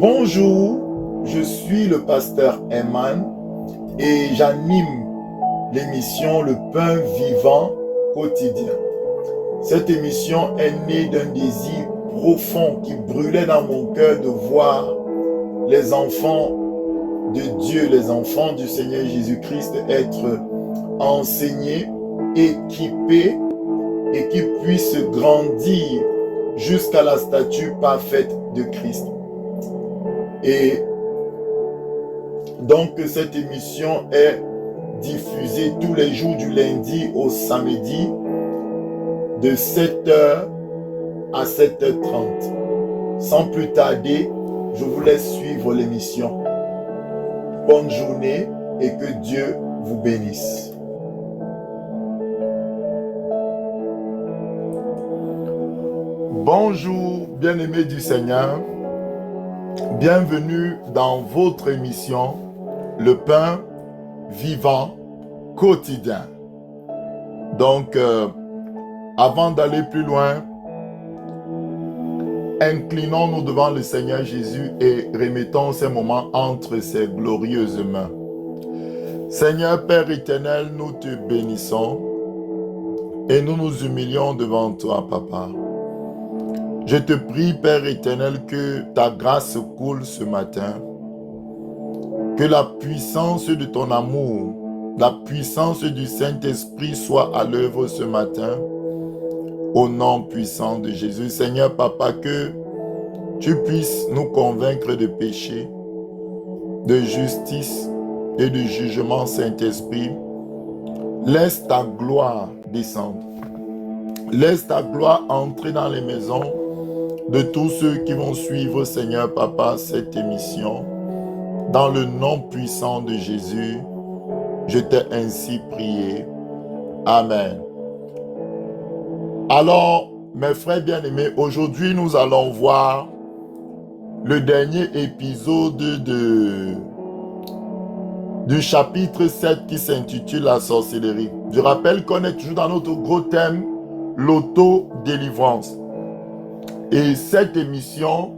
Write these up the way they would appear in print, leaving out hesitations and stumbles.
Bonjour, je suis le pasteur Eman et j'anime l'émission Le Pain Vivant Quotidien. Cette émission est née d'un désir profond qui brûlait dans mon cœur de voir les enfants de Dieu, les enfants du Seigneur Jésus-Christ être enseignés, équipés et qui puissent grandir jusqu'à la stature parfaite de Christ. Et donc cette émission est diffusée tous les jours du lundi au samedi de 7h à 7h30. Sans plus tarder, je vous laisse suivre l'émission. Bonne journée et que Dieu vous bénisse. Bonjour, bien-aimés du Seigneur. Bienvenue dans votre émission Le Pain Vivant Quotidien. Donc, avant d'aller plus loin, inclinons-nous devant le Seigneur Jésus et remettons ces moments entre ses glorieuses mains. Seigneur Père éternel, nous te bénissons et nous nous humilions devant toi, Papa. Je te prie, Père éternel, que ta grâce coule ce matin, que la puissance de ton amour, la puissance du Saint-Esprit soit à l'œuvre ce matin, au nom puissant de Jésus. Seigneur, Papa, que tu puisses nous convaincre de péché, de justice et de jugement, Saint-Esprit. Laisse ta gloire descendre. Laisse ta gloire entrer dans les maisons de tous ceux qui vont suivre, Seigneur Papa, cette émission. Dans le nom puissant de Jésus, je t'ai ainsi prié. Amen. Alors, mes frères bien-aimés, aujourd'hui nous allons voir le dernier épisode du chapitre 7 qui s'intitule La sorcellerie. Je rappelle qu'on est toujours dans notre gros thème, l'auto-délivrance. Et cette émission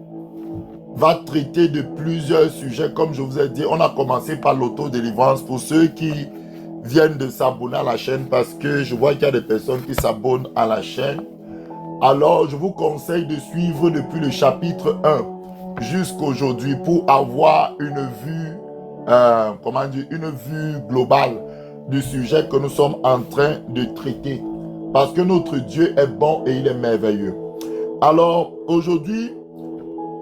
va traiter de plusieurs sujets. Comme je vous ai dit, on a commencé par l'auto-délivrance pour ceux qui viennent de s'abonner à la chaîne, parce que je vois qu'il y a des personnes qui s'abonnent à la chaîne. Alors, je vous conseille de suivre depuis le chapitre 1 jusqu'aujourd'hui pour avoir une vue, une vue globale du sujet que nous sommes en train de traiter. Parce que notre Dieu est bon et il est merveilleux. Alors, aujourd'hui,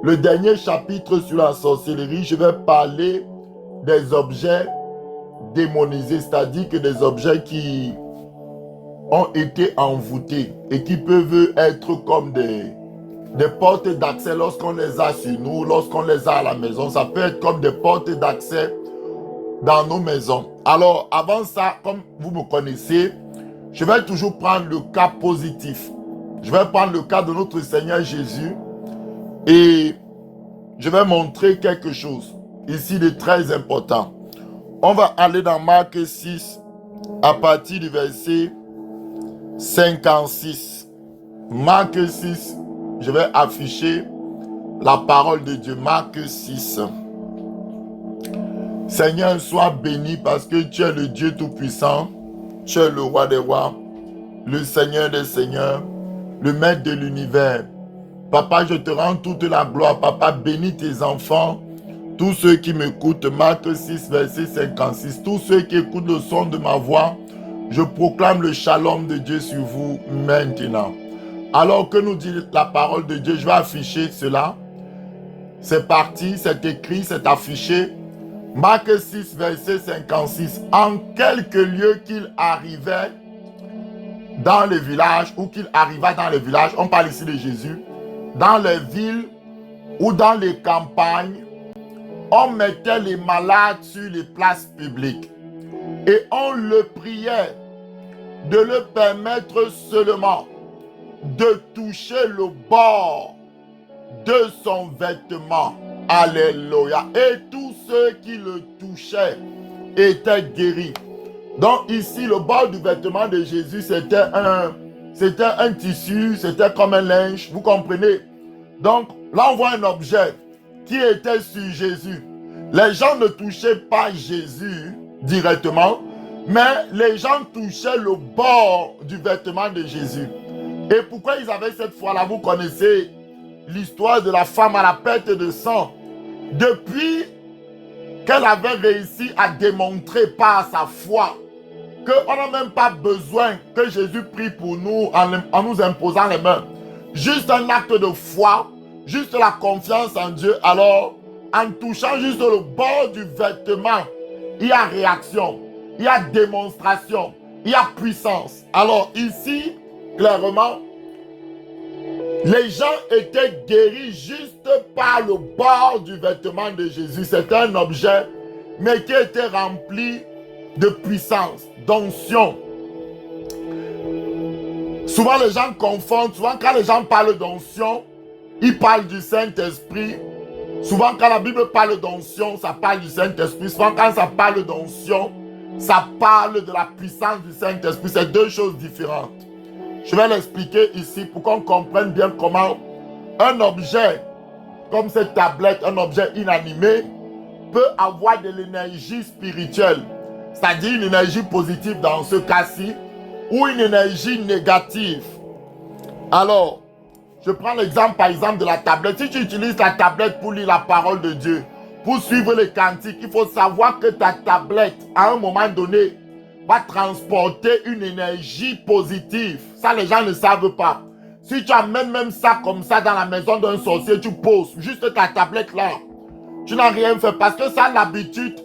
le dernier chapitre sur la sorcellerie, je vais parler des objets démonisés, c'est-à-dire que des objets qui ont été envoûtés et qui peuvent être comme des portes d'accès lorsqu'on les a sur nous, lorsqu'on les a à la maison. Ça peut être comme des portes d'accès dans nos maisons. Alors, avant ça, comme vous me connaissez, je vais toujours prendre le cas positif. Je vais prendre le cas de notre Seigneur Jésus et je vais montrer quelque chose ici de très important. On va aller dans Marc 6 à partir du verset 56. Marc 6, je vais afficher la parole de Dieu. Marc 6. Seigneur, sois béni parce que tu es le Dieu Tout-Puissant. Tu es le roi des rois, le Seigneur des seigneurs, le maître de l'univers. Papa, je te rends toute la gloire. Papa, bénis tes enfants, tous ceux qui m'écoutent. Marc 6, verset 56. Tous ceux qui écoutent le son de ma voix, je proclame le shalom de Dieu sur vous maintenant. Alors que nous dit la parole de Dieu, je vais afficher cela. C'est parti, c'est écrit, c'est affiché. Marc 6, verset 56. En quelques lieux qu'il arrivait dans les villages, ou qu'il arriva dans les villages, on parle ici de Jésus, dans les villes ou dans les campagnes, on mettait les malades sur les places publiques et on le priait de le permettre seulement de toucher le bord de son vêtement. Alléluia. Et tous ceux qui le touchaient étaient guéris. Donc ici, le bord du vêtement de Jésus, c'était un tissu, c'était comme un linge, vous comprenez? Donc là, on voit un objet qui était sur Jésus. Les gens ne touchaient pas Jésus directement, mais les gens touchaient le bord du vêtement de Jésus. Et pourquoi ils avaient cette foi-là? Vous connaissez l'histoire de la femme à la perte de sang. Depuis qu'elle avait réussi à démontrer par sa foi qu'on n'a même pas besoin que Jésus prie pour nous en nous imposant les mains. Juste un acte de foi, juste la confiance en Dieu. Alors, en touchant juste le bord du vêtement, il y a réaction, il y a démonstration, il y a puissance. Alors ici, clairement, les gens étaient guéris juste par le bord du vêtement de Jésus. C'était un objet, mais qui était rempli de puissance, d'onction. Souvent les gens confondent, souvent quand les gens parlent d'onction, ils parlent du Saint-Esprit. Souvent quand la Bible parle d'onction, ça parle du Saint-Esprit. Souvent quand ça parle d'onction, ça parle de la puissance du Saint-Esprit. C'est deux choses différentes. Je vais l'expliquer ici pour qu'on comprenne bien comment un objet comme cette tablette, un objet inanimé, peut avoir de l'énergie spirituelle. C'est-à-dire une énergie positive dans ce cas-ci, ou une énergie négative. Alors, je prends l'exemple par exemple de la tablette. Si tu utilises la tablette pour lire la parole de Dieu, pour suivre les cantiques, il faut savoir que ta tablette, à un moment donné, va transporter une énergie positive. Ça, les gens ne savent pas. Si tu amènes même ça comme ça dans la maison d'un sorcier, tu poses juste ta tablette là. Tu n'as rien fait parce que ça a l'habitude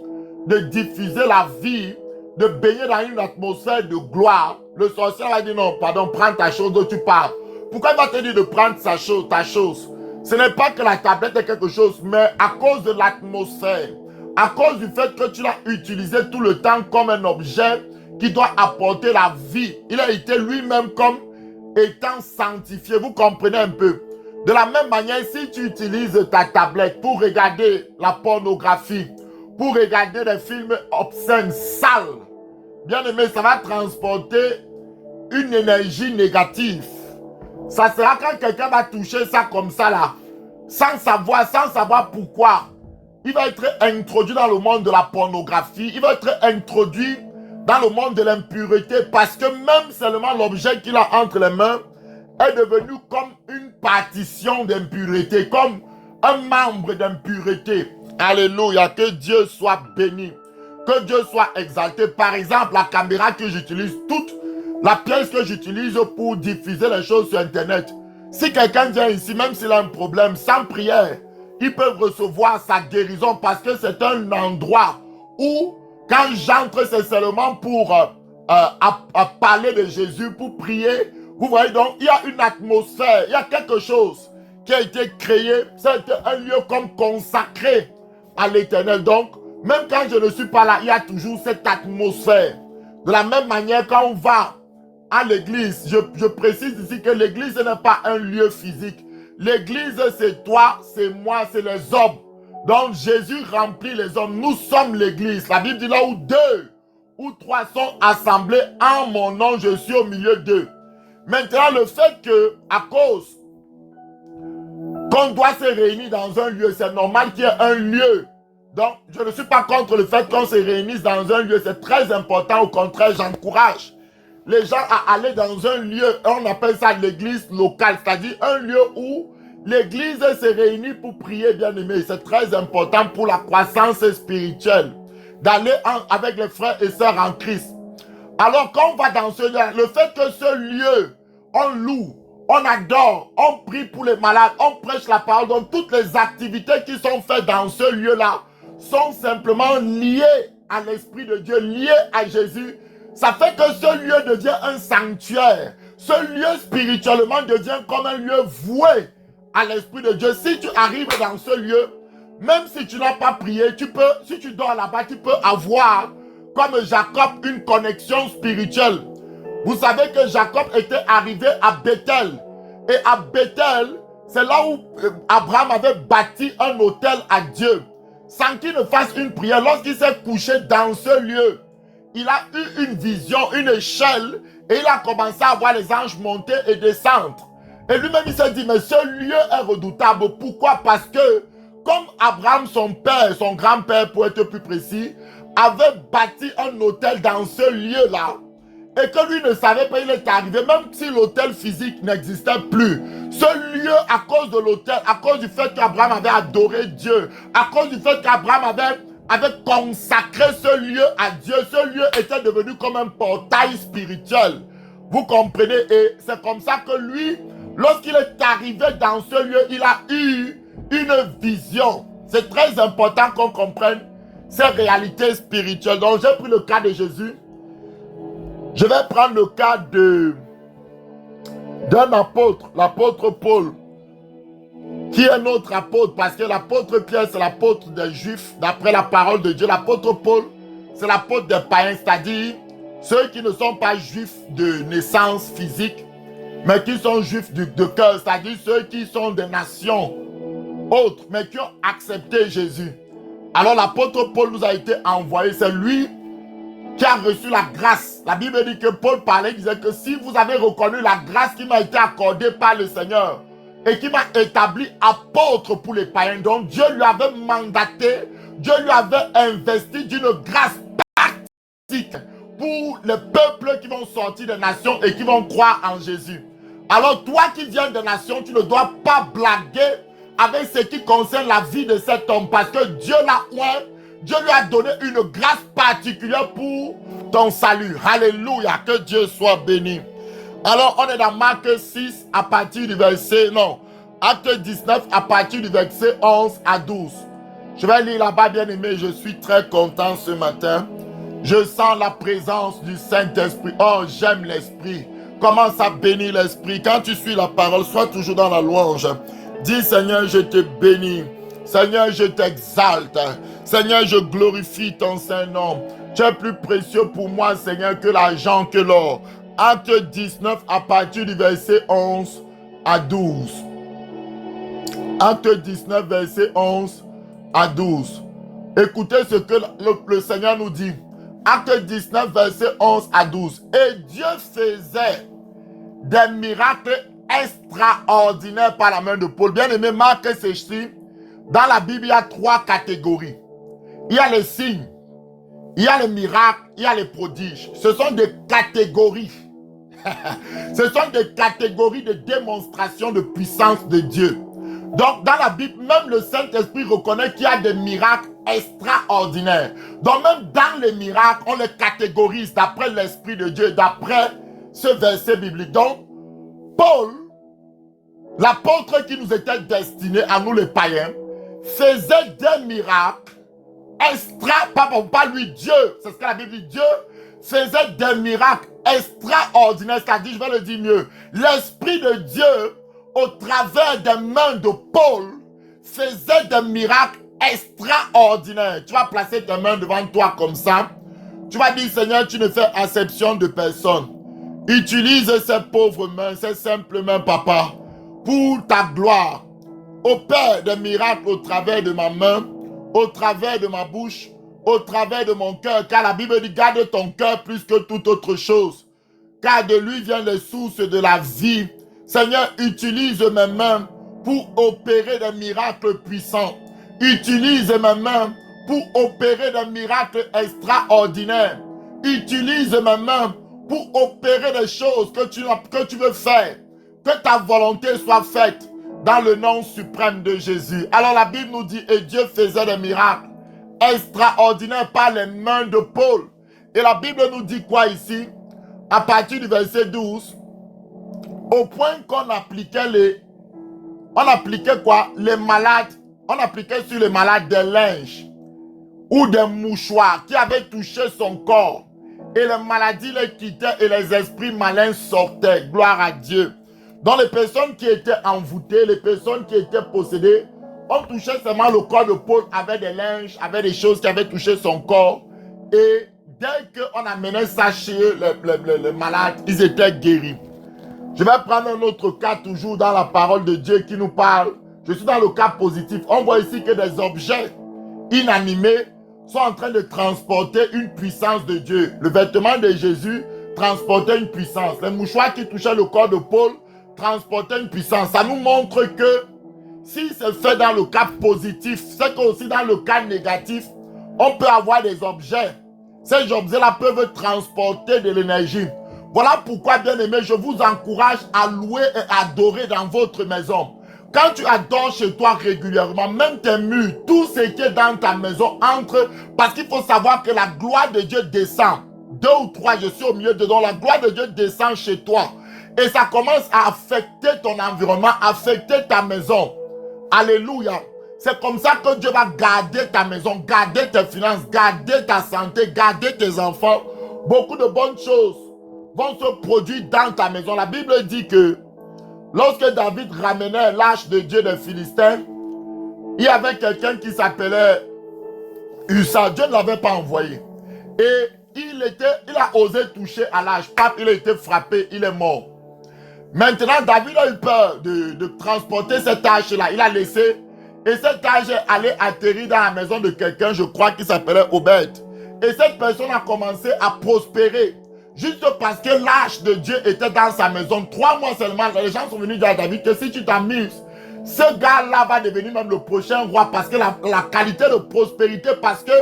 de diffuser la vie, de baigner dans une atmosphère de gloire. Le sorcier va dire non, pardon, prends ta chose dont tu parles. Pourquoi il va te dire de prendre ta chose? Ce n'est pas que la tablette est quelque chose, mais à cause de l'atmosphère, à cause du fait que tu l'as utilisé tout le temps comme un objet qui doit apporter la vie. Il a été lui-même comme étant sanctifié. Vous comprenez un peu? De la même manière, si tu utilises ta tablette pour regarder la pornographie, pour regarder des films obscènes, sales, bien aimé, ça va transporter une énergie négative. Ça sera quand quelqu'un va toucher ça comme ça là, sans savoir pourquoi. Il va être introduit dans le monde de la pornographie, il va être introduit dans le monde de l'impureté parce que même seulement l'objet qu'il a entre les mains est devenu comme une partition d'impureté, comme un membre d'impureté. Alléluia, que Dieu soit béni, que Dieu soit exalté. Par exemple, la caméra que j'utilise, toute la pièce que j'utilise pour diffuser les choses sur Internet. Si quelqu'un vient ici, même s'il a un problème, sans prière, ils peuvent recevoir sa guérison parce que c'est un endroit où, quand j'entre, c'est seulement pour parler de Jésus, pour prier. Vous voyez donc, il y a une atmosphère, il y a quelque chose qui a été créé. C'est un lieu comme consacré à l'Éternel. Donc, même quand je ne suis pas là, il y a toujours cette atmosphère. De la même manière, quand on va à l'église, je précise ici que l'église n'est pas un lieu physique. L'église, c'est toi, c'est moi, c'est les hommes. Donc Jésus remplit les hommes. Nous sommes l'église. La Bible dit là où deux ou trois sont assemblés en mon nom, je suis au milieu d'eux. Maintenant, le fait que, à cause qu'on doit se réunir dans un lieu, c'est normal qu'il y ait un lieu. Donc, je ne suis pas contre le fait qu'on se réunisse dans un lieu. C'est très important. Au contraire, j'encourage les gens à aller dans un lieu. On appelle ça l'église locale. C'est-à-dire un lieu où l'église se réunit pour prier, bien aimé. C'est très important pour la croissance spirituelle. D'aller avec les frères et sœurs en Christ. Alors, quand on va dans ce lieu, le fait que ce lieu, on loue, on adore, on prie pour les malades, on prêche la parole. Donc, toutes les activités qui sont faites dans ce lieu-là sont simplement liées à l'Esprit de Dieu, liées à Jésus. Ça fait que ce lieu devient un sanctuaire. Ce lieu spirituellement devient comme un lieu voué à l'Esprit de Dieu. Si tu arrives dans ce lieu, même si tu n'as pas prié, si tu dors là-bas, tu peux avoir, comme Jacob, une connexion spirituelle. Vous savez que Jacob était arrivé à Bethel. Et à Bethel, c'est là où Abraham avait bâti un autel à Dieu. Sans qu'il ne fasse une prière, lorsqu'il s'est couché dans ce lieu, il a eu une vision, une échelle, et il a commencé à voir les anges monter et descendre. Et lui-même, il s'est dit, mais ce lieu est redoutable. Pourquoi? Parce que comme Abraham, son père, son grand-père pour être plus précis, avait bâti un hôtel dans ce lieu-là, et que lui ne savait pas, il est arrivé, même si l'hôtel physique n'existait plus. Ce lieu, à cause de l'hôtel, à cause du fait qu'Abraham avait adoré Dieu, à cause du fait qu'Abraham avait consacré ce lieu à Dieu, ce lieu était devenu comme un portail spirituel. Vous comprenez? Et c'est comme ça que lui, lorsqu'il est arrivé dans ce lieu, il a eu une vision. C'est très important qu'on comprenne ces réalités spirituelles. Donc j'ai pris le cas de Jésus. Je vais prendre le cas d'un apôtre, l'apôtre Paul, qui est notre apôtre, parce que l'apôtre Pierre, c'est l'apôtre des Juifs, d'après la parole de Dieu. L'apôtre Paul, c'est l'apôtre des païens, c'est-à-dire ceux qui ne sont pas juifs de naissance physique, mais qui sont juifs de cœur, c'est-à-dire ceux qui sont des nations autres, mais qui ont accepté Jésus. Alors l'apôtre Paul nous a été envoyé, c'est lui qui a reçu la grâce. La Bible dit que Paul parlait, il disait que si vous avez reconnu la grâce qui m'a été accordée par le Seigneur et qui m'a établi apôtre pour les païens, donc Dieu lui avait mandaté, Dieu lui avait investi d'une grâce pratique pour les peuples qui vont sortir des nations et qui vont croire en Jésus. Alors toi qui viens des nations, tu ne dois pas blaguer avec ce qui concerne la vie de cet homme, parce que Dieu l'a oint. Dieu lui a donné une grâce particulière pour ton salut. Alléluia, que Dieu soit béni. Alors, on est dans Marc 6 à partir du verset, non, Acte 19 à partir du verset 11 à 12. Je vais lire là-bas, bien aimé, je suis très content ce matin. Je sens la présence du Saint-Esprit. Oh, j'aime l'Esprit. Commence à bénir l'Esprit. Quand tu suis la parole, sois toujours dans la louange. Dis, Seigneur, je te bénis. Seigneur, je t'exalte. Seigneur, je glorifie ton Saint-Nom. Tu es plus précieux pour moi, Seigneur, que l'argent, que l'or. Acte 19 à partir du verset 11 à 12. Acte 19, verset 11 à 12. Écoutez ce que le Seigneur nous dit. Acte 19, verset 11 à 12. Et Dieu faisait des miracles extraordinaires par la main de Paul. Bien aimé, Marc, c'est ici. Dans la Bible, il y a 3 catégories. Il y a les signes, il y a les miracles, il y a les prodiges. Ce sont des catégories. Ce sont des catégories de démonstration de puissance de Dieu. Donc, dans la Bible, même le Saint-Esprit reconnaît qu'il y a des miracles extraordinaires. Donc, même dans les miracles, on les catégorise d'après l'Esprit de Dieu, d'après ce verset biblique. Donc, Paul, l'apôtre qui nous était destiné, à nous les païens, faisait des miracles pas lui, Dieu, c'est ce que la Bible dit, Dieu faisait des miracles extraordinaires, c'est-à-dire, je vais le dire mieux, l'Esprit de Dieu, au travers des mains de Paul, faisait des miracles extraordinaires. Tu vas placer tes mains devant toi comme ça, tu vas dire, Seigneur, tu ne fais exception de personne. Utilise ces pauvres mains, ces simples mains, papa, pour ta gloire. Opère des miracles au travers de ma main, au travers de ma bouche, au travers de mon cœur, car la Bible dit, garde ton cœur plus que toute autre chose, car de lui viennent les sources de la vie. Seigneur, utilise mes mains pour opérer des miracles puissants. Utilise mes mains pour opérer des miracles extraordinaires. Utilise mes mains pour opérer des choses que tu veux faire. Que ta volonté soit faite dans le nom suprême de Jésus. Alors la Bible nous dit, et Dieu faisait des miracles extraordinaires par les mains de Paul. Et la Bible nous dit quoi ici? À partir du verset 12, au point qu'on appliquait quoi? Les malades, on appliquait sur les malades des linges ou des mouchoirs qui avaient touché son corps. Et les maladies les quittaient et les esprits malins sortaient. Gloire à Dieu. Donc les personnes qui étaient envoûtées, les personnes qui étaient possédées, on touchait seulement le corps de Paul avec des linges, avec des choses qui avaient touché son corps. Et dès qu'on amenait ça chez les malades, ils étaient guéris. Je vais prendre un autre cas toujours dans la parole de Dieu qui nous parle. Je suis dans le cas positif. On voit ici que des objets inanimés sont en train de transporter une puissance de Dieu. Le vêtement de Jésus transportait une puissance. Les mouchoirs qui touchaient le corps de Paul transportaient une puissance. Ça nous montre que si c'est fait dans le cas positif, c'est qu'aussi dans le cas négatif, on peut avoir des objets. Ces objets-là peuvent transporter de l'énergie. Voilà pourquoi, bien aimé, je vous encourage à louer et adorer dans votre maison. Quand tu adores chez toi régulièrement, même tes murs, tout ce qui est dans ta maison entre, parce qu'il faut savoir que la gloire de Dieu descend. 2 ou 3, je suis au milieu dedans, la gloire de Dieu descend chez toi. Et ça commence à affecter ton environnement, affecter ta maison. Alléluia. C'est comme ça que Dieu va garder ta maison, garder tes finances, garder ta santé, garder tes enfants. Beaucoup de bonnes choses vont se produire dans ta maison. La Bible dit que lorsque David ramenait l'arche de Dieu des Philistins, il y avait quelqu'un qui s'appelait Ussa. Dieu ne l'avait pas envoyé. Et il a osé toucher à l'arche. Il a été frappé, il est mort. Maintenant, David a eu peur de transporter cette arche-là. Il a laissé. Et cette arche est allée atterrir dans la maison de quelqu'un, je crois, qui s'appelait Obed. Et cette personne a commencé à prospérer. Juste parce que l'arche de Dieu était dans sa maison. 3 mois seulement, les gens sont venus dire à David que si tu t'amuses, ce gars-là va devenir même le prochain roi. Parce que la qualité de prospérité, parce que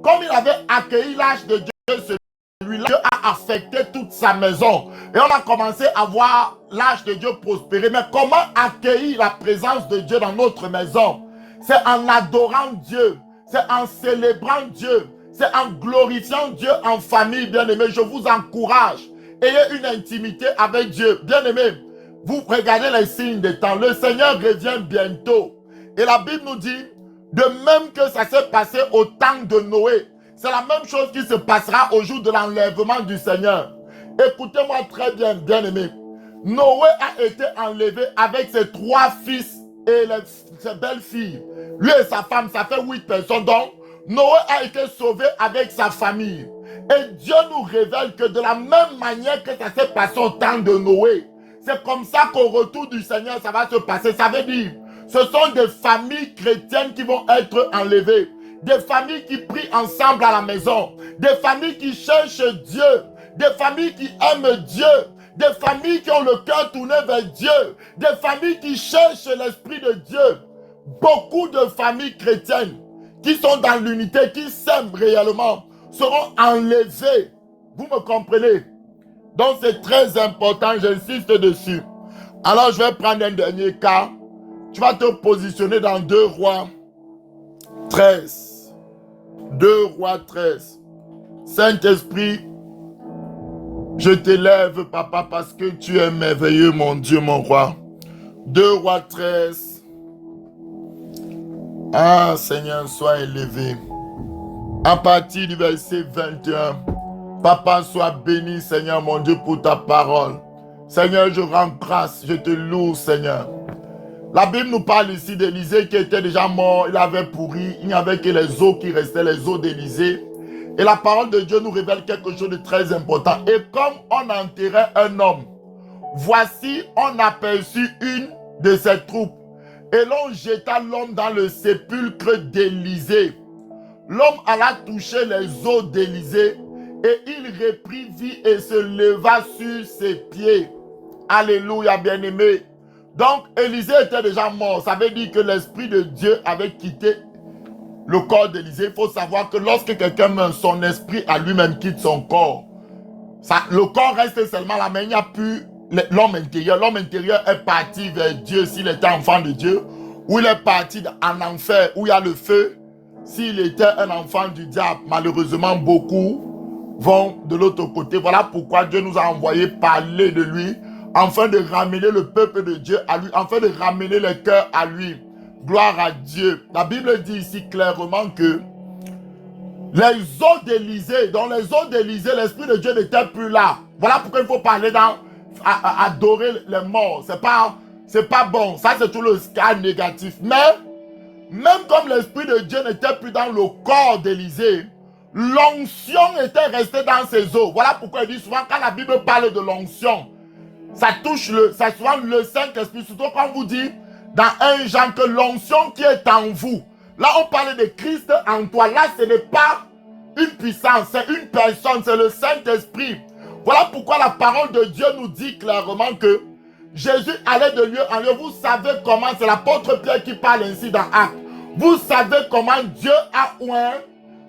comme il avait accueilli l'arche de Dieu, celui-là a affecté toute sa maison. Et on a commencé à voir l'arche de Dieu prospérer. Mais comment accueillir la présence de Dieu dans notre maison? C'est en adorant Dieu. C'est en célébrant Dieu. C'est en glorifiant Dieu en famille, bien-aimés. Je vous encourage. Ayez une intimité avec Dieu. Bien-aimés, vous regardez les signes des temps. Le Seigneur revient bientôt. Et la Bible nous dit, de même que ça s'est passé au temps de Noé, c'est la même chose qui se passera au jour de l'enlèvement du Seigneur. Écoutez-moi très bien, bien-aimés. Noé a été enlevé avec ses 3 fils et ses belles-filles. Lui et sa femme, ça fait 8 personnes. Donc, Noé a été sauvé avec sa famille. Et Dieu nous révèle que de la même manière que ça s'est passé au temps de Noé, c'est comme ça qu'au retour du Seigneur, ça va se passer. Ça veut dire, ce sont des familles chrétiennes qui vont être enlevées. Des familles qui prient ensemble à la maison. Des familles qui cherchent Dieu. Des familles qui aiment Dieu. Des familles qui ont le cœur tourné vers Dieu. Des familles qui cherchent l'Esprit de Dieu. Beaucoup de familles chrétiennes qui sont dans l'unité, qui s'aiment réellement, seront enlevées. Vous me comprenez? Donc c'est très important, j'insiste dessus. Alors je vais prendre un dernier cas. Tu vas te positionner dans 2 Rois 13. 2 Rois 13. Saint-Esprit, je t'élève, papa, parce que tu es merveilleux, mon Dieu, mon roi. 2 Rois 13. Ah, Seigneur, sois élevé. À partir du verset 21. Papa, sois béni, Seigneur, mon Dieu, pour ta parole. Seigneur, je rends grâce, je te loue, Seigneur. La Bible nous parle ici d'Élisée qui était déjà mort, il avait pourri, il n'y avait que les os qui restaient, les os d'Élisée. Et la parole de Dieu nous révèle quelque chose de très important. Et comme on enterrait un homme, voici, on aperçut une de ses troupes. Et l'on jeta l'homme dans le sépulcre d'Élisée. L'homme alla toucher les os d'Élisée et il reprit vie et se leva sur ses pieds. Alléluia, bien-aimé. Donc, Élisée était déjà mort. Ça veut dire que l'Esprit de Dieu avait quitté le corps d'Élisée. Il faut savoir que lorsque quelqu'un meurt, son esprit à lui-même quitte son corps. Le corps reste seulement là, mais il n'y a plus l'homme intérieur. L'homme intérieur est parti vers Dieu s'il était enfant de Dieu, ou il est parti en enfer où il y a le feu. S'il était un enfant du diable, malheureusement, beaucoup vont de l'autre côté. Voilà pourquoi Dieu nous a envoyé parler de lui, afin de ramener le peuple de Dieu à lui, afin de ramener les cœurs à lui. Gloire à Dieu. La Bible dit ici clairement que les os d'Élisée, dans les os d'Élisée, l'Esprit de Dieu n'était plus là. Voilà pourquoi il faut parler adorer les morts. C'est pas bon. Ça, c'est tout le cas négatif. Mais, même comme l'Esprit de Dieu n'était plus dans le corps d'Élisée, l'onction était restée dans ses os. Voilà pourquoi il dit souvent, quand la Bible parle de l'onction, ça touche souvent le Saint-Esprit. Surtout quand on vous dit dans 1 Jean que l'onction qui est en vous. Là, on parle de Christ en toi. Là, ce n'est pas une puissance, c'est une personne, c'est le Saint-Esprit. Voilà pourquoi la parole de Dieu nous dit clairement que Jésus allait de lieu en lieu. Vous savez comment, c'est l'apôtre Pierre qui parle ainsi dans Actes. Vous savez comment Dieu a oint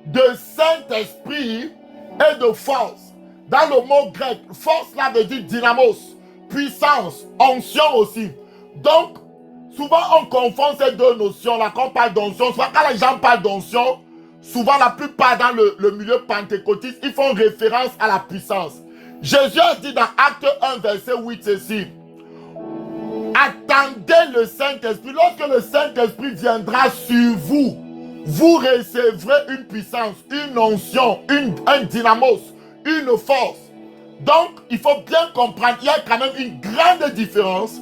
de Saint-Esprit et de force. Dans le mot grec, force là veut dire dynamos, puissance, onction aussi. Donc, souvent on confond ces deux notions-là. Quand on parle d'onction, souvent quand les gens parlent d'onction, souvent la plupart dans le milieu pentecôtiste, ils font référence à la puissance. Jésus a dit dans Acte 1, verset 8 ceci. Attendez le Saint-Esprit. Lorsque le Saint-Esprit viendra sur vous, vous recevrez une puissance, une onction, un dynamos, une force. Donc, il faut bien comprendre, il y a quand même une grande différence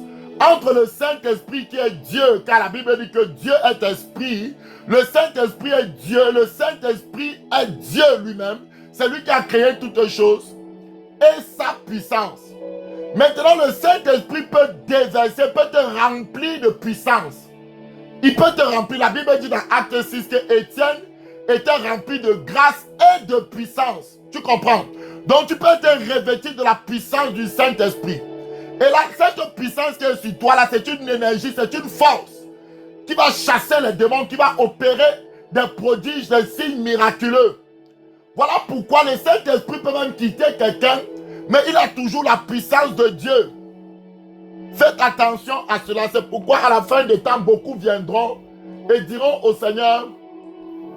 entre le Saint-Esprit qui est Dieu, car la Bible dit que Dieu est esprit. Le Saint-Esprit est Dieu, le Saint-Esprit est Dieu lui-même. C'est lui qui a créé toutes choses et sa puissance. Maintenant, le Saint-Esprit peut déverser, peut te remplir de puissance. Il peut te remplir. La Bible dit dans Acte 6 que Étienne était rempli de grâce et de puissance. Tu comprends? Donc, tu peux te revêtir de la puissance du Saint-Esprit. Et là, cette puissance qui est sur toi, là, c'est une énergie, c'est une force qui va chasser les démons, qui va opérer des prodiges, des signes miraculeux. Voilà pourquoi le Saint-Esprit peut même quitter quelqu'un, mais il a toujours la puissance de Dieu. Faites attention à cela. C'est pourquoi à la fin des temps, beaucoup viendront et diront au Seigneur,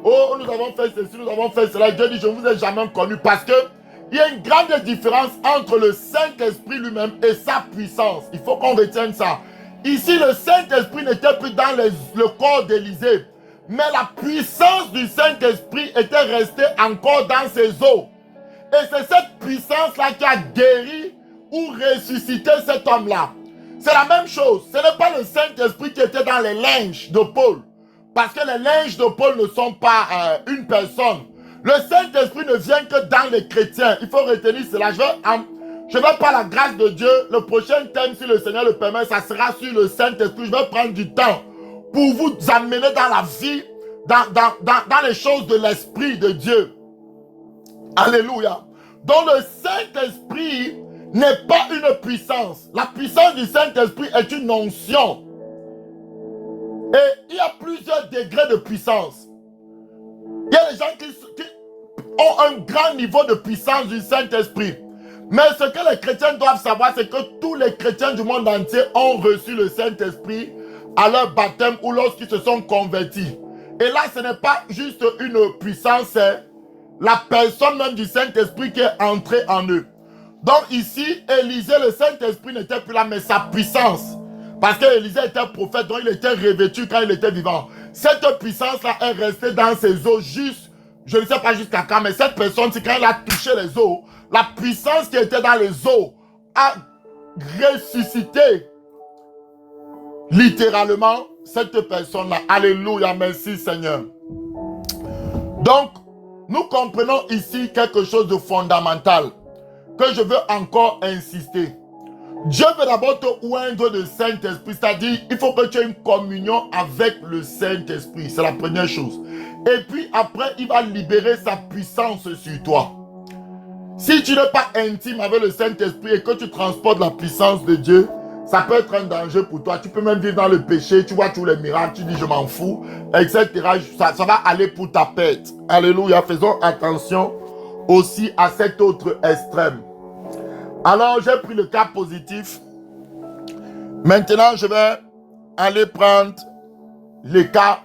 oh, nous avons fait ceci, nous avons fait cela. Dieu dit, je ne vous ai jamais connu. Parce que il y a une grande différence entre le Saint-Esprit lui-même et sa puissance. Il faut qu'on retienne ça. Ici, le Saint-Esprit n'était plus dans le corps d'Élisée. Mais la puissance du Saint-Esprit était restée encore dans ses os. Et c'est cette puissance-là qui a guéri ou ressuscité cet homme-là. C'est la même chose. Ce n'est pas le Saint-Esprit qui était dans les linges de Paul. Parce que les linges de Paul ne sont pas une personne. Le Saint-Esprit ne vient que dans les chrétiens. Il faut retenir cela. Je vais par la grâce de Dieu, le prochain thème, si le Seigneur le permet, ça sera sur le Saint-Esprit. Je vais prendre du temps pour vous amener dans la vie, dans les choses de l'Esprit de Dieu. Alléluia. Donc le Saint-Esprit n'est pas une puissance. La puissance du Saint-Esprit est une onction. Et il y a plusieurs degrés de puissance. Il y a des gens qui ont un grand niveau de puissance du Saint-Esprit. Mais ce que les chrétiens doivent savoir, c'est que tous les chrétiens du monde entier ont reçu le Saint-Esprit à leur baptême ou lorsqu'ils se sont convertis. Et là, ce n'est pas juste une puissance, c'est la personne même du Saint-Esprit qui est entrée en eux. Donc ici, Élisée, le Saint-Esprit n'était plus là, mais sa puissance. Parce qu'Élisée était prophète, donc il était revêtu quand il était vivant. Cette puissance-là est restée dans ses os juste, je ne sais pas jusqu'à quand, mais cette personne, quand elle a touché les os, la puissance qui était dans les os a ressuscité littéralement cette personne-là. Alléluia, merci Seigneur. Donc, nous comprenons ici quelque chose de fondamental que je veux encore insister. Dieu veut d'abord te oindre de Saint-Esprit, c'est-à-dire il faut que tu aies une communion avec le Saint-Esprit, c'est la première chose. Et puis après, il va libérer sa puissance sur toi. Si tu n'es pas intime avec le Saint-Esprit et que tu transportes la puissance de Dieu, ça peut être un danger pour toi. Tu peux même vivre dans le péché, tu vois tous les miracles, tu dis je m'en fous, etc. Ça va aller pour ta perte. Alléluia, faisons attention aussi à cet autre extrême. Alors, j'ai pris le cas positif. Maintenant, je vais aller prendre les cas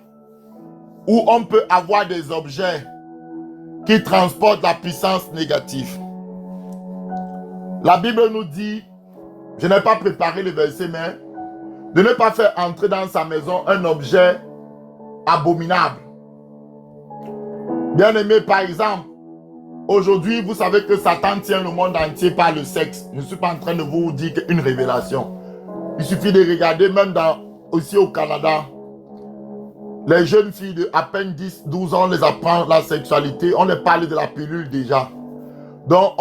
où on peut avoir des objets qui transportent la puissance négative. La Bible nous dit, je n'ai pas préparé le verset, mais de ne pas faire entrer dans sa maison un objet abominable. Bien aimé, par exemple, aujourd'hui, vous savez que Satan tient le monde entier par le sexe. Je ne suis pas en train de vous dire une révélation. Il suffit de regarder, même aussi au Canada, les jeunes filles de à peine 10, 12 ans, on les apprend la sexualité, on les parle de la pilule déjà. Donc,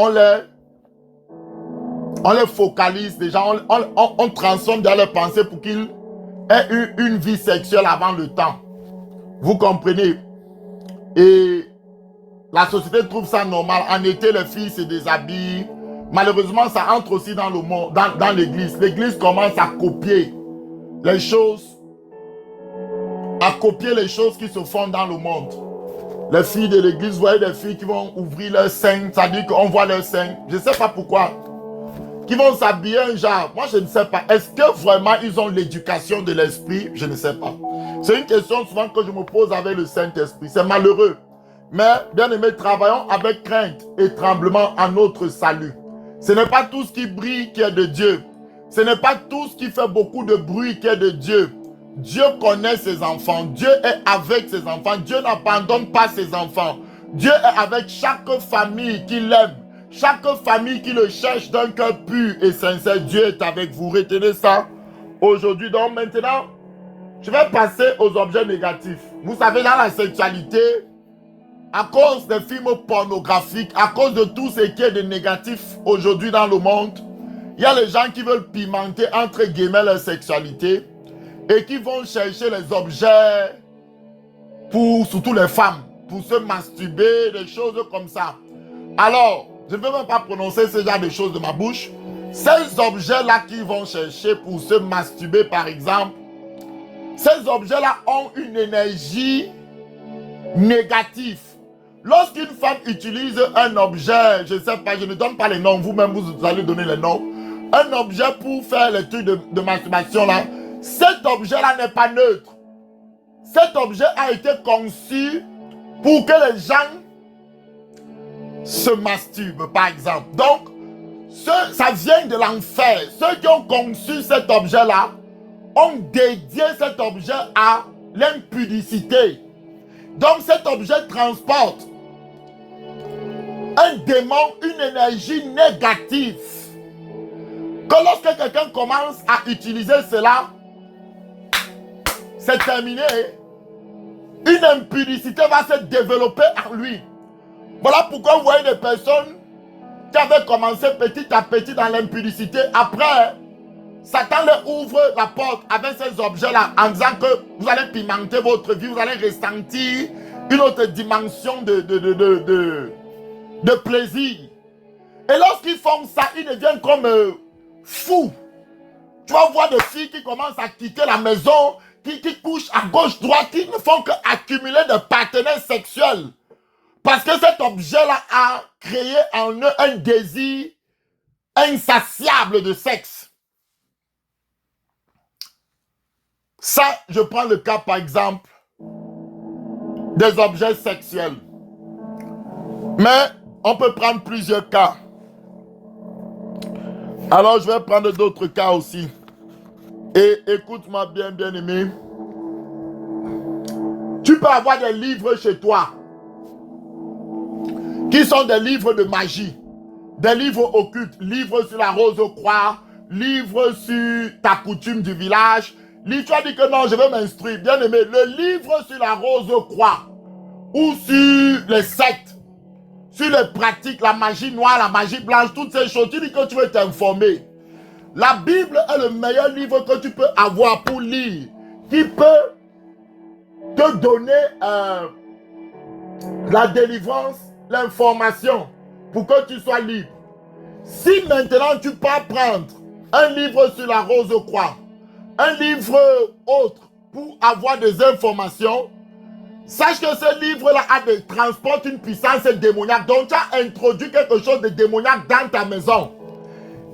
on les focalise déjà, on transforme dans leurs pensées pour qu'ils aient eu une vie sexuelle avant le temps. Vous comprenez? Et la société trouve ça normal. En été, les filles se déshabillent, Malheureusement, ça entre aussi dans le monde, dans l'église. L'église commence à copier les choses, qui se font dans le monde. Les filles de l'église, vous voyez des filles qui vont ouvrir leur sein, ça dit qu'on voit leur sein. Je ne sais pas pourquoi. Qui vont s'habiller un genre. Moi, je ne sais pas. Est-ce que vraiment ils ont l'éducation de l'esprit? Je ne sais pas. C'est une question souvent que je me pose avec le Saint-Esprit. C'est malheureux. Mais, bien aimé, travaillons avec crainte et tremblement à notre salut. Ce n'est pas tout ce qui brille qui est de Dieu. Ce n'est pas tout ce qui fait beaucoup de bruit qui est de Dieu. Dieu connaît ses enfants. Dieu est avec ses enfants. Dieu n'abandonne pas ses enfants. Dieu est avec chaque famille qui l'aime. Chaque famille qui le cherche d'un cœur pur et sincère. Dieu est avec vous. Retenez ça aujourd'hui. Donc maintenant, je vais passer aux objets négatifs. Vous savez, dans la sexualité, à cause des films pornographiques, à cause de tout ce qui est de négatif aujourd'hui dans le monde, il y a les gens qui veulent pimenter entre guillemets leur sexualité et qui vont chercher les objets pour, surtout les femmes, pour se masturber, des choses comme ça. Alors, je ne veux même pas prononcer ce genre de choses de ma bouche. Ces objets-là qu'ils vont chercher pour se masturber, par exemple, ces objets-là ont une énergie négative. Lorsqu'une femme utilise un objet, je ne sais pas, je ne donne pas les noms, vous-même vous allez donner les noms, un objet pour faire les trucs de masturbation là, cet objet-là n'est pas neutre. Cet objet a été conçu pour que les gens se masturbent, par exemple. Donc, ça vient de l'enfer. Ceux qui ont conçu cet objet-là ont dédié cet objet à l'impudicité. Donc, cet objet transporte un démon, une énergie négative. Que lorsque quelqu'un commence à utiliser cela, c'est terminé. Une impudicité va se développer en lui. Voilà pourquoi vous voyez des personnes qui avaient commencé petit à petit dans l'impudicité. Après, Satan leur ouvre la porte avec ces objets-là en disant que vous allez pimenter votre vie, vous allez ressentir une autre dimension de plaisir. Et lorsqu'ils font ça, ils deviennent comme fous. Tu vas voir des filles qui commencent à quitter la maison, qui couchent à gauche, droite, qui ne font qu'accumuler des partenaires sexuels. Parce que cet objet-là a créé en eux un désir insatiable de sexe. Ça, je prends le cas par exemple des objets sexuels. Mais on peut prendre plusieurs cas. Alors je vais prendre d'autres cas aussi. Et écoute-moi bien, bien aimé. Tu peux avoir des livres chez toi qui sont des livres de magie, des livres occultes, livres sur la rose croix, livres sur ta coutume du village. Tu as dit que non, je vais m'instruire. Bien aimé, le livre sur la rose croix ou sur les sectes, sur les pratiques, la magie noire, la magie blanche, toutes ces choses, tu dis que tu veux t'informer. La Bible est le meilleur livre que tu peux avoir pour lire, qui peut te donner la délivrance, l'information, pour que tu sois libre. Si maintenant tu peux prendre un livre sur la rose croix, un livre autre pour avoir des informations, sache que ce livre-là transporte une puissance démoniaque. Donc tu as introduit quelque chose de démoniaque dans ta maison.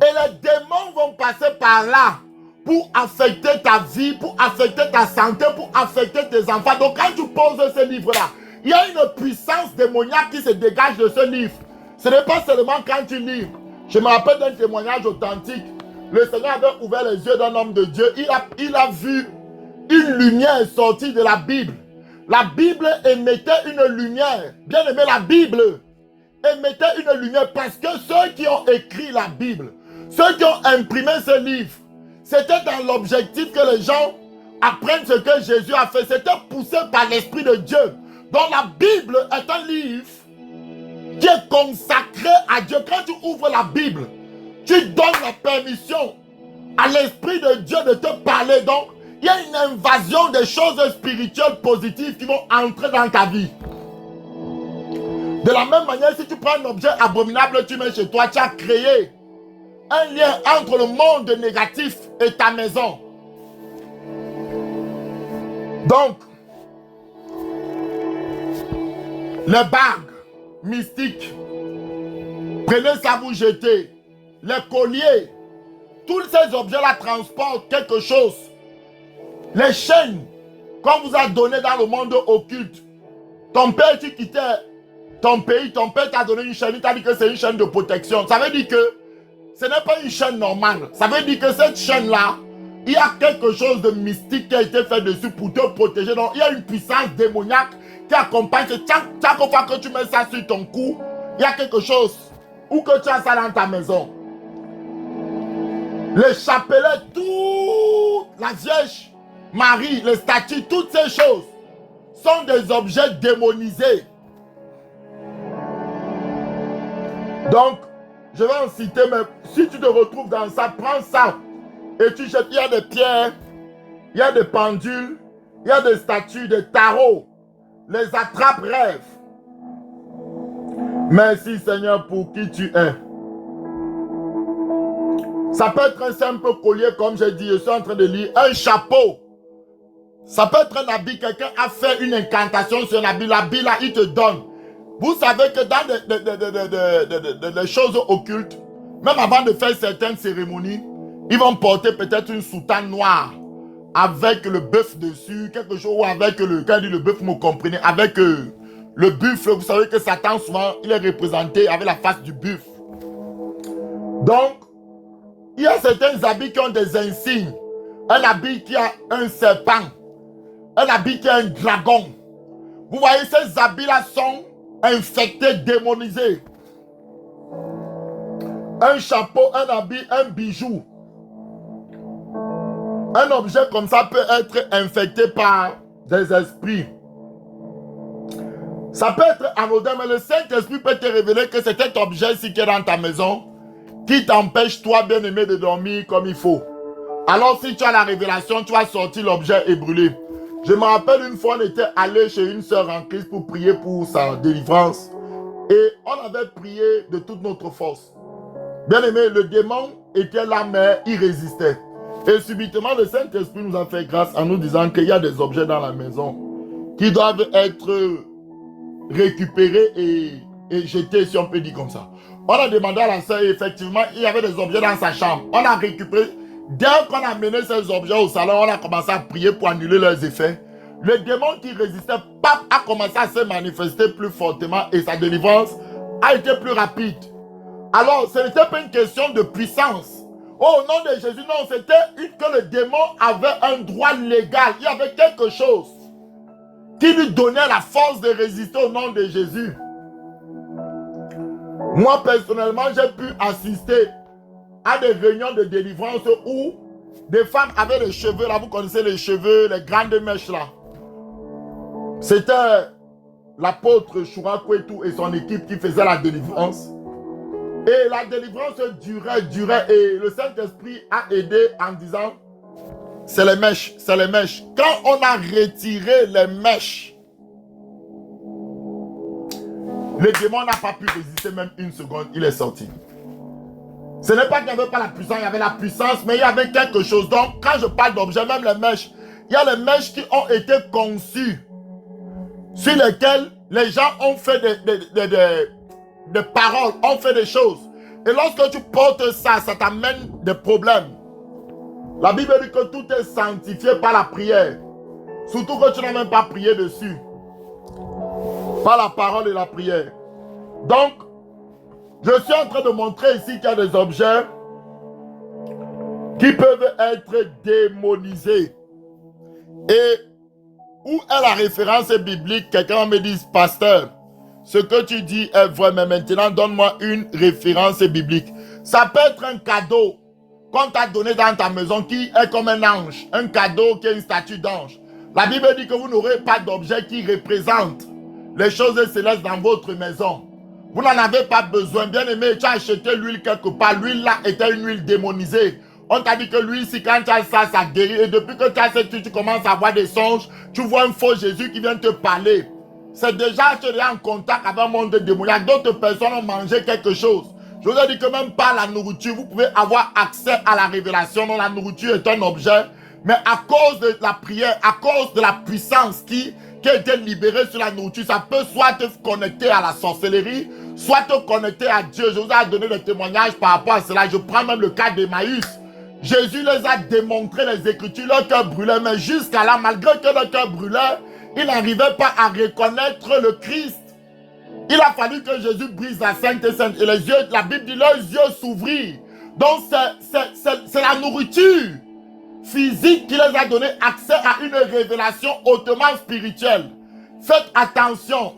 Et les démons vont passer par là pour affecter ta vie, pour affecter ta santé, pour affecter tes enfants. Donc quand tu poses ce livre-là, il y a une puissance démoniaque qui se dégage de ce livre. Ce n'est pas seulement quand tu lis. Je me rappelle d'un témoignage authentique. Le Seigneur avait ouvert les yeux d'un homme de Dieu. Il a vu une lumière sortir de la Bible. La Bible émettait une lumière. Bien aimé, la Bible émettait une lumière parce que ceux qui ont écrit la Bible, ceux qui ont imprimé ce livre, c'était dans l'objectif que les gens apprennent ce que Jésus a fait. C'était poussé par l'Esprit de Dieu. Donc la Bible est un livre qui est consacré à Dieu. Quand tu ouvres la Bible, tu donnes la permission à l'Esprit de Dieu de te parler. Donc, il y a une invasion des choses spirituelles positives qui vont entrer dans ta vie. De la même manière, si tu prends un objet abominable, tu mets chez toi, tu as créé un lien entre le monde négatif et ta maison. Donc, les bagues mystiques, prenez ça, vous jetez. Les colliers, tous ces objets-là transportent quelque chose. Les chaînes qu'on vous a données dans le monde occulte. Ton père, tu quittais ton pays, ton père t'a donné une chaîne, il t'a dit que c'est une chaîne de protection. Ça veut dire que ce n'est pas une chaîne normale. Ça veut dire que cette chaîne-là, il y a quelque chose de mystique qui a été fait dessus pour te protéger. Donc, il y a une puissance démoniaque qui accompagne. Chaque fois que tu mets ça sur ton cou, il y a quelque chose. Ou que tu as ça dans ta maison. Les chapelets, toute la Vierge Marie, les statues, toutes ces choses sont des objets démonisés. Donc, je vais en citer, mais si tu te retrouves dans ça, prends ça et tu jettes. Il y a des pierres, il y a des pendules, il y a des statues, des tarots, les attrape-rêves. Merci Seigneur pour qui tu es. Ça peut être un simple collier, comme j'ai dit, je suis en train de lire, un chapeau. Ça peut être un habit, quelqu'un a fait une incantation sur l'habit là, il te donne. Vous savez que dans des choses occultes, même avant de faire certaines cérémonies, ils vont porter peut-être une soutane noire avec le bœuf dessus, quelque chose, ou avec le, quand dit le bœuf, vous comprenez, avec le buffle. Vous savez que Satan, souvent, il est représenté avec la face du buffle. Donc, il y a certains habits qui ont des insignes. Un habit qui a un serpent. Un habit qui a un dragon. Vous voyez, ces habits-là sont infectés, démonisés. Un chapeau, un habit, un bijou. Un objet comme ça peut être infecté par des esprits. Ça peut être anodin, mais le Saint-Esprit peut te révéler que c'est cet objet-ci qui est dans ta maison qui t'empêche, toi, bien-aimé, de dormir comme il faut. Alors, si tu as la révélation, tu vas sortir l'objet et brûler. Je me rappelle une fois, on était allé chez une sœur en Christ pour prier pour sa délivrance. Et on avait prié de toute notre force. Bien-aimé, le démon était là, mais il résistait. Et subitement, le Saint-Esprit nous a fait grâce en nous disant qu'il y a des objets dans la maison qui doivent être récupérés et jetés, si on peut dire comme ça. On a demandé à la sœur, et effectivement, il y avait des objets dans sa chambre. On a récupéré. Dès qu'on a mené ces objets au salon, on a commencé à prier pour annuler leurs effets. Le démon qui résistait, pap, a commencé à se manifester plus fortement et sa délivrance a été plus rapide. Alors, ce n'était pas une question de puissance. Oh, au nom de Jésus, non, c'était que le démon avait un droit légal. Il y avait quelque chose qui lui donnait la force de résister au nom de Jésus. Moi, personnellement, j'ai pu assister à des réunions de délivrance où des femmes avaient les cheveux, là, vous connaissez les cheveux, les grandes mèches, là. C'était l'apôtre Chourakou et son équipe qui faisait la délivrance. Et la délivrance durait, et le Saint-Esprit a aidé en disant, c'est les mèches, c'est les mèches. Quand on a retiré les mèches, le démon n'a pas pu résister même une seconde, il est sorti. Ce n'est pas qu'il n'y avait pas la puissance, il y avait la puissance, mais il y avait quelque chose. Donc, quand je parle d'objets, même les mèches, il y a les mèches qui ont été conçues, sur lesquelles les gens ont fait des paroles, ont fait des choses. Et lorsque tu portes ça, ça t'amène des problèmes. La Bible dit que tout est sanctifié par la prière. Surtout que tu n'as même pas prié dessus. Par la parole et la prière. Donc, je suis en train de montrer ici qu'il y a des objets qui peuvent être démonisés. Et où est la référence biblique? Quelqu'un me dit, pasteur, ce que tu dis est vrai, mais maintenant donne-moi une référence biblique. Ça peut être un cadeau qu'on t'a donné dans ta maison qui est comme un ange. Un cadeau qui est une statue d'ange. La Bible dit que vous n'aurez pas d'objet qui représente les choses célestes dans votre maison. Vous n'en avez pas besoin. Bien aimé, tu as acheté l'huile quelque part. L'huile là était une huile démonisée. On t'a dit que l'huile, si quand tu as ça, ça guérit. Et depuis que tu as cette huile, tu commences à avoir des songes. Tu vois un faux Jésus qui vient te parler. c'est déjà tu es en contact avec un monde démoniaque. D'autres personnes ont mangé quelque chose. Je vous ai dit que même par la nourriture, vous pouvez avoir accès à la révélation. Donc la nourriture est un objet. Mais à cause de la prière, à cause de la puissance qui a été libérée sur la nourriture, ça peut soit te connecter à la sorcellerie, soit te connecter à Dieu. Je vous ai donné des témoignages par rapport à cela. Je prends même le cas d'Emmaüs. Jésus les a démontré les Écritures, leur cœur brûlait. Mais jusqu'à là, malgré que leur cœur brûlait, ils n'arrivaient pas à reconnaître le Christ. Il a fallu que Jésus brise la Sainte et Sainte. Et les yeux, la Bible dit, leurs yeux s'ouvrirent. Donc c'est la nourriture physique qui les a donné accès à une révélation hautement spirituelle. Faites attention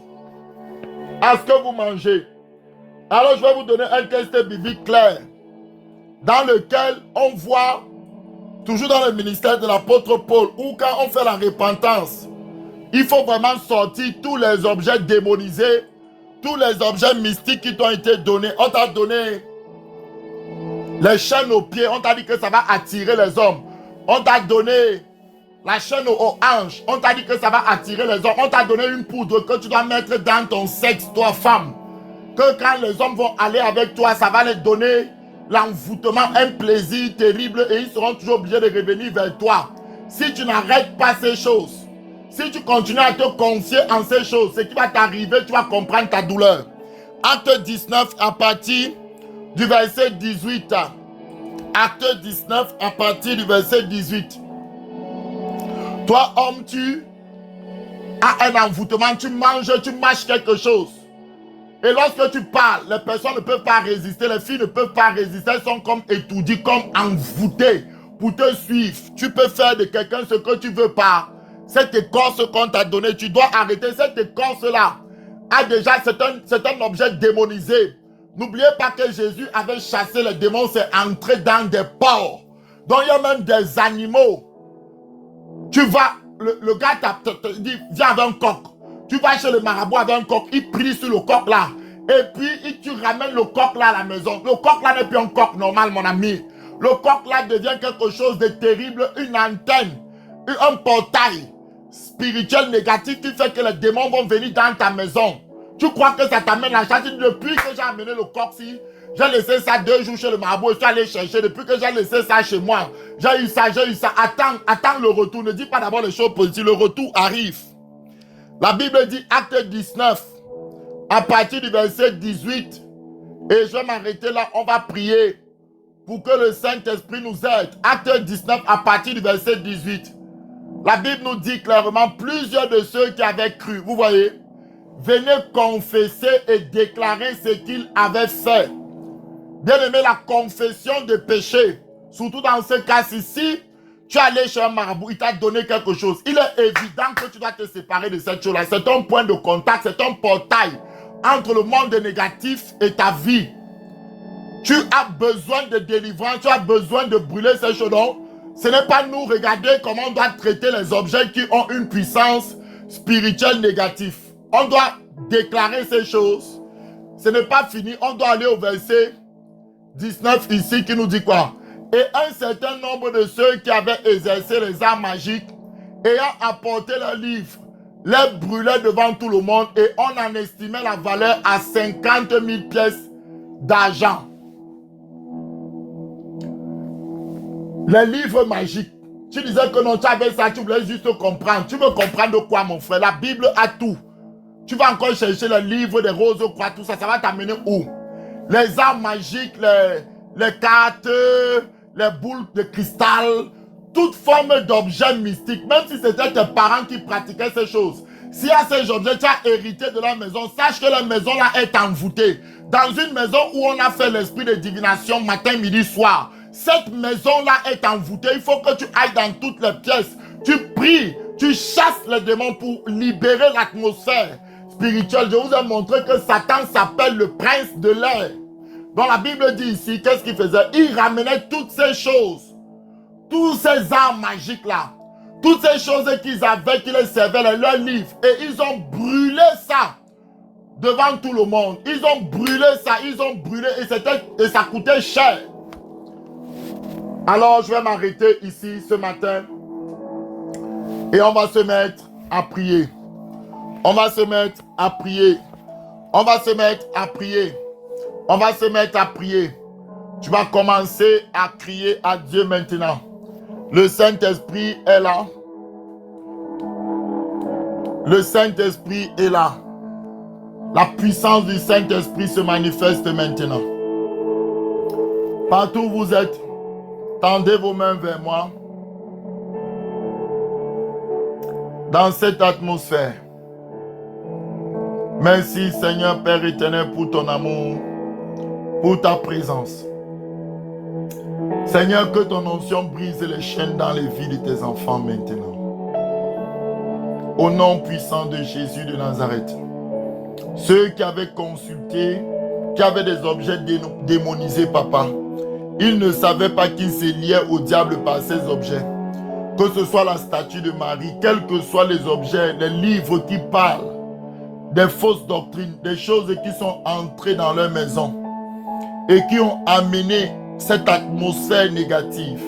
à ce que vous mangez. Alors je vais vous donner un texte biblique clair dans lequel on voit, toujours dans le ministère de l'apôtre Paul, où quand on fait la repentance, il faut vraiment sortir tous les objets démonisés, tous les objets mystiques qui t'ont été donnés. On t'a donné les chaînes aux pieds, on t'a dit que ça va attirer les hommes. On t'a donné la chaîne aux hanches, on t'a dit que ça va attirer les hommes. On t'a donné une poudre que tu dois mettre dans ton sexe, toi femme. Que quand les hommes vont aller avec toi, ça va les donner l'envoûtement, un plaisir terrible et ils seront toujours obligés de revenir vers toi. Si tu n'arrêtes pas ces choses, si tu continues à te confier en ces choses, ce qui va t'arriver, tu vas comprendre ta douleur. Acte 19 à partir du verset 18. Acte 19 à partir du verset 18. Toi, homme, tu as un envoûtement, tu manges, tu mâches quelque chose. Et lorsque tu parles, les personnes ne peuvent pas résister, les filles ne peuvent pas résister, elles sont comme étourdies, comme envoûtées pour te suivre. Tu peux faire de quelqu'un ce que tu veux pas. Cette écorce qu'on t'a donnée, tu dois arrêter. Cette écorce-là a déjà, c'est un objet démonisé. N'oubliez pas que Jésus avait chassé les démons, c'est entré dans des porcs. Donc il y a même des animaux. Tu vas, le gars te dit, viens avec un coq. Tu vas chez le marabout avec un coq, il prie sur le coq là. Et puis tu ramènes le coq là à la maison. Le coq là n'est plus un coq normal, mon ami. Le coq là devient quelque chose de terrible, une antenne, un portail spirituel négatif qui fait que les démons vont venir dans ta maison. Tu crois que ça t'amène la chance? Depuis que j'ai amené le coq-ci, j'ai laissé ça 2 jours chez le marabout et je suis allé chercher. Depuis que j'ai laissé ça chez moi, j'ai eu ça. Attends le retour. Ne dis pas d'abord les choses positives. Le retour arrive. La Bible dit, acte 19, à partir du verset 18. Et je vais m'arrêter là. On va prier pour que le Saint-Esprit nous aide. Acte 19, à partir du verset 18. La Bible nous dit clairement, plusieurs de ceux qui avaient cru, vous voyez, venaient confesser et déclarer ce qu'ils avaient fait. Bien aimé, la confession de péché, surtout dans ce cas-ci, si tu es allé chez un marabout, il t'a donné quelque chose, il est évident que tu dois te séparer de cette chose-là. C'est un point de contact, c'est un portail entre le monde négatif et ta vie. Tu as besoin de délivrance, tu as besoin de brûler ces choses. Ce n'est pas nous regarder comment on doit traiter les objets qui ont une puissance spirituelle négative. On doit déclarer ces choses. Ce n'est pas fini. On doit aller au verset 19 ici qui nous dit quoi? Et un certain nombre de ceux qui avaient exercé les arts magiques, ayant apporté leurs livres, les brûlaient devant tout le monde et on en estimait la valeur à 50 000 pièces d'argent. Les livres magiques. Tu disais que non, tu avais ça, tu voulais juste comprendre. Tu veux comprendre quoi, mon frère? La Bible a tout. Tu vas encore chercher le livre des roses, quoi, tout ça, ça va t'amener où? Les arts magiques, les cartes, les boules de cristal, toute forme d'objet mystique, même si c'était tes parents qui pratiquaient ces choses. S'il y a ces objets, tu as hérité de la maison, sache que la maison là est envoûtée. Dans une maison où on a fait l'esprit de divination matin, midi, soir, cette maison-là est envoûtée. Il faut que tu ailles dans toutes les pièces. Tu pries, tu chasses les démons pour libérer l'atmosphère spirituelle. Je vous ai montré que Satan s'appelle le prince de l'air. Donc la Bible dit ici, qu'est-ce qu'il faisait? Il ramenait toutes ces choses, tous ces arts magiques-là, toutes ces choses qu'ils avaient, qui les servaient dans leurs livres. Et ils ont brûlé ça devant tout le monde. Ils ont brûlé ça, ils ont brûlé et ça coûtait cher. Alors, je vais m'arrêter ici ce matin et on va se mettre à prier. On va se mettre à prier. On va se mettre à prier. On va se mettre à prier. Tu vas commencer à crier à Dieu maintenant. Le Saint-Esprit est là. Le Saint-Esprit est là. La puissance du Saint-Esprit se manifeste maintenant. Partout où vous êtes, tendez vos mains vers moi. Dans cette atmosphère. Merci Seigneur Père éternel pour ton amour, pour ta présence. Seigneur, que ton onction brise les chaînes dans les vies de tes enfants maintenant. Au nom puissant de Jésus de Nazareth. Ceux qui avaient consulté, qui avaient des objets démonisés, papa, ils ne savaient pas qu'ils se liaient au diable par ces objets. Que ce soit la statue de Marie, quels que soient les objets, les livres qui parlent, des fausses doctrines, des choses qui sont entrées dans leur maison et qui ont amené cette atmosphère négative,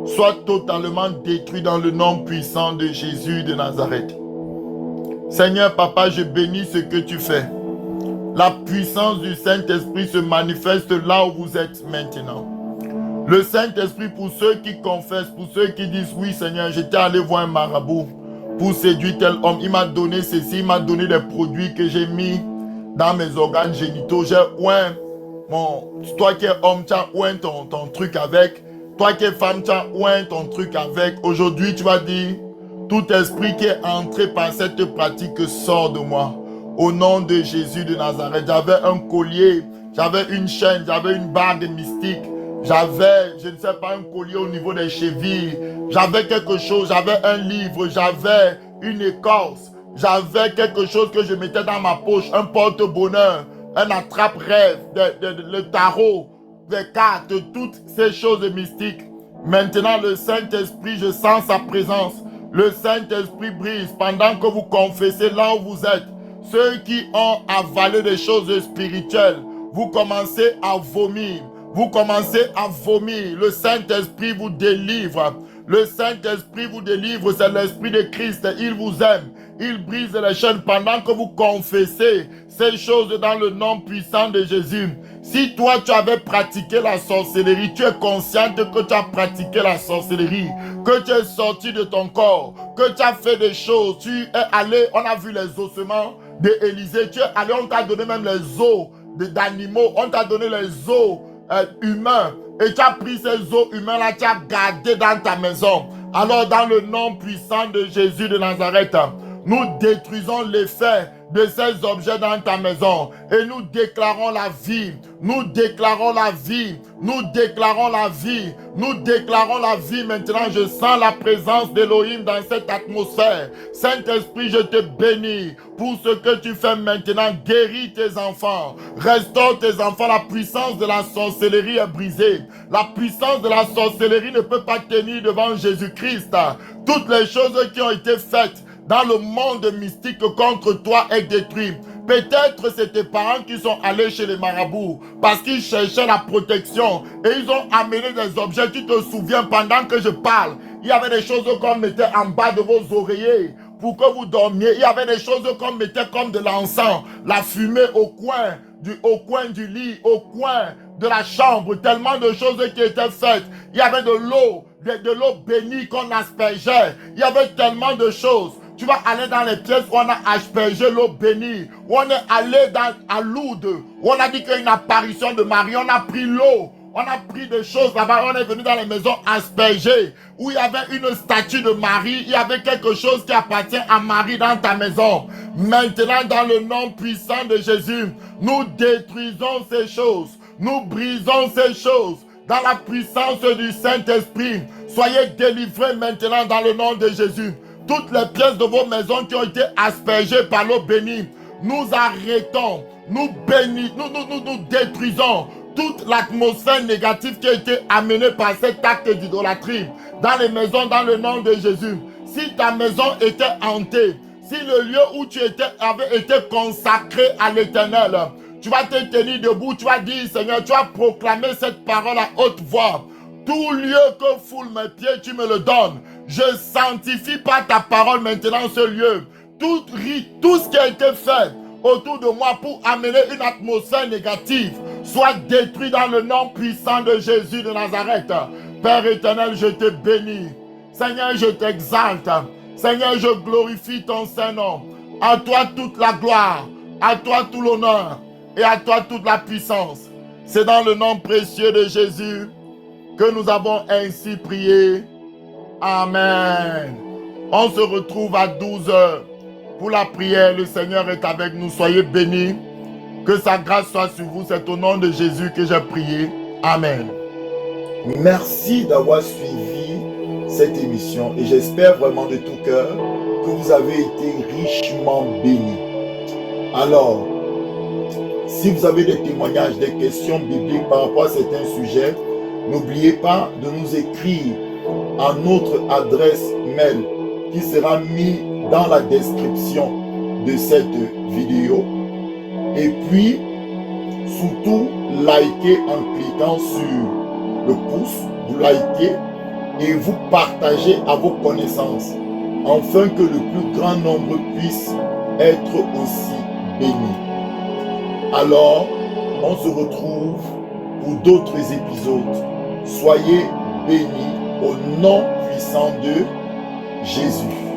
soit totalement détruite dans le nom puissant de Jésus de Nazareth. Seigneur Papa, je bénis ce que tu fais. La puissance du Saint-Esprit se manifeste là où vous êtes maintenant. Le Saint-Esprit, pour ceux qui confessent, pour ceux qui disent, oui Seigneur, j'étais allé voir un marabout pour séduire tel homme, il m'a donné ceci, il m'a donné des produits que j'ai mis dans mes organes génitaux, j'ai oint, toi qui es homme, tu as oint ton truc avec, toi qui es femme, tu as oint ton truc avec. Aujourd'hui, tu vas dire, tout esprit qui est entré par cette pratique sort de moi. Au nom de Jésus de Nazareth, j'avais un collier, j'avais une chaîne, j'avais une bague mystique, j'avais, je ne sais pas, un collier au niveau des chevilles, j'avais quelque chose, j'avais un livre, j'avais une écorce, j'avais quelque chose que je mettais dans ma poche, un porte-bonheur, un attrape-rêve, le tarot, des cartes, toutes ces choses mystiques. Maintenant, le Saint-Esprit, je sens sa présence. Le Saint-Esprit brise pendant que vous confessez là où vous êtes. Ceux qui ont avalé des choses spirituelles, vous commencez à vomir. Vous commencez à vomir. Le Saint-Esprit vous délivre. Le Saint-Esprit vous délivre. C'est l'Esprit de Christ. Il vous aime. Il brise les chaînes pendant que vous confessez ces choses dans le nom puissant de Jésus. Si toi tu avais pratiqué la sorcellerie, tu es consciente que tu as pratiqué la sorcellerie, que tu es sorti de ton corps, que tu as fait des choses, tu es allé, on a vu les ossements d'Élisée, tu es allé, on t'a donné même les os d'animaux, on t'a donné les os humains, et tu as pris ces os humains là, tu as gardé dans ta maison. Alors dans le nom puissant de Jésus de Nazareth, nous détruisons l'effet de ces objets dans ta maison et nous déclarons la vie, nous déclarons la vie, nous déclarons la vie, nous déclarons la vie. Maintenant, je sens la présence d'Élohim dans cette atmosphère. Saint-Esprit, je te bénis pour ce que tu fais maintenant. Guéris tes enfants, restaure tes enfants. La puissance de la sorcellerie est brisée. La puissance de la sorcellerie ne peut pas tenir devant Jésus-Christ. Toutes les choses qui ont été faites dans le monde mystique contre toi est détruit. Peut-être c'est tes parents qui sont allés chez les marabouts parce qu'ils cherchaient la protection et ils ont amené des objets. Tu te souviens, pendant que je parle, il y avait des choses qu'on mettait en bas de vos oreillers pour que vous dormiez. Il y avait des choses qu'on mettait comme de l'encens, la fumée au coin du lit, au coin de la chambre. Tellement de choses qui étaient faites. Il y avait de l'eau bénie qu'on aspergeait. Il y avait tellement de choses. Tu vas aller dans les pièces où on a aspergé l'eau bénie, où on est allé à Lourdes, où on a dit qu'il y a une apparition de Marie, on a pris l'eau, on a pris des choses là-bas, on est venu dans les maisons aspergées, où il y avait une statue de Marie, il y avait quelque chose qui appartient à Marie dans ta maison. Maintenant, dans le nom puissant de Jésus, nous détruisons ces choses, nous brisons ces choses. Dans la puissance du Saint-Esprit, soyez délivrés maintenant dans le nom de Jésus. Toutes les pièces de vos maisons qui ont été aspergées par l'eau bénie, nous arrêtons, nous bénissons, nous détruisons toute l'atmosphère négative qui a été amenée par cet acte d'idolâtrie dans les maisons dans le nom de Jésus. Si ta maison était hantée, si le lieu où tu étais avait été consacré à l'Éternel, tu vas te tenir debout, tu vas dire, Seigneur, tu vas proclamer cette parole à haute voix. Tout lieu que foule mes pieds, tu me le donnes. Je sanctifie par ta parole maintenant ce lieu. tout rite, tout ce qui a été fait autour de moi pour amener une atmosphère négative soit détruit dans le nom puissant de Jésus de Nazareth. Père éternel, je te bénis. Seigneur, je t'exalte. Seigneur, je glorifie ton Saint-Nom. À toi toute la gloire, à toi tout l'honneur et à toi toute la puissance. C'est dans le nom précieux de Jésus que nous avons ainsi prié. Amen. On se retrouve à 12h pour la prière. Le Seigneur est avec nous. Soyez bénis. Que sa grâce soit sur vous. C'est au nom de Jésus que j'ai prié. Amen. Merci d'avoir suivi cette émission et j'espère vraiment de tout cœur que vous avez été richement bénis. Alors, si vous avez des témoignages, des questions bibliques par rapport à certains sujets, n'oubliez pas de nous écrire à notre adresse mail qui sera mise dans la description de cette vidéo. Et puis, surtout, likez en cliquant sur le pouce, vous likez et vous partagez à vos connaissances, afin que le plus grand nombre puisse être aussi béni. Alors, on se retrouve pour d'autres épisodes. Soyez bénis au nom puissant de Jésus.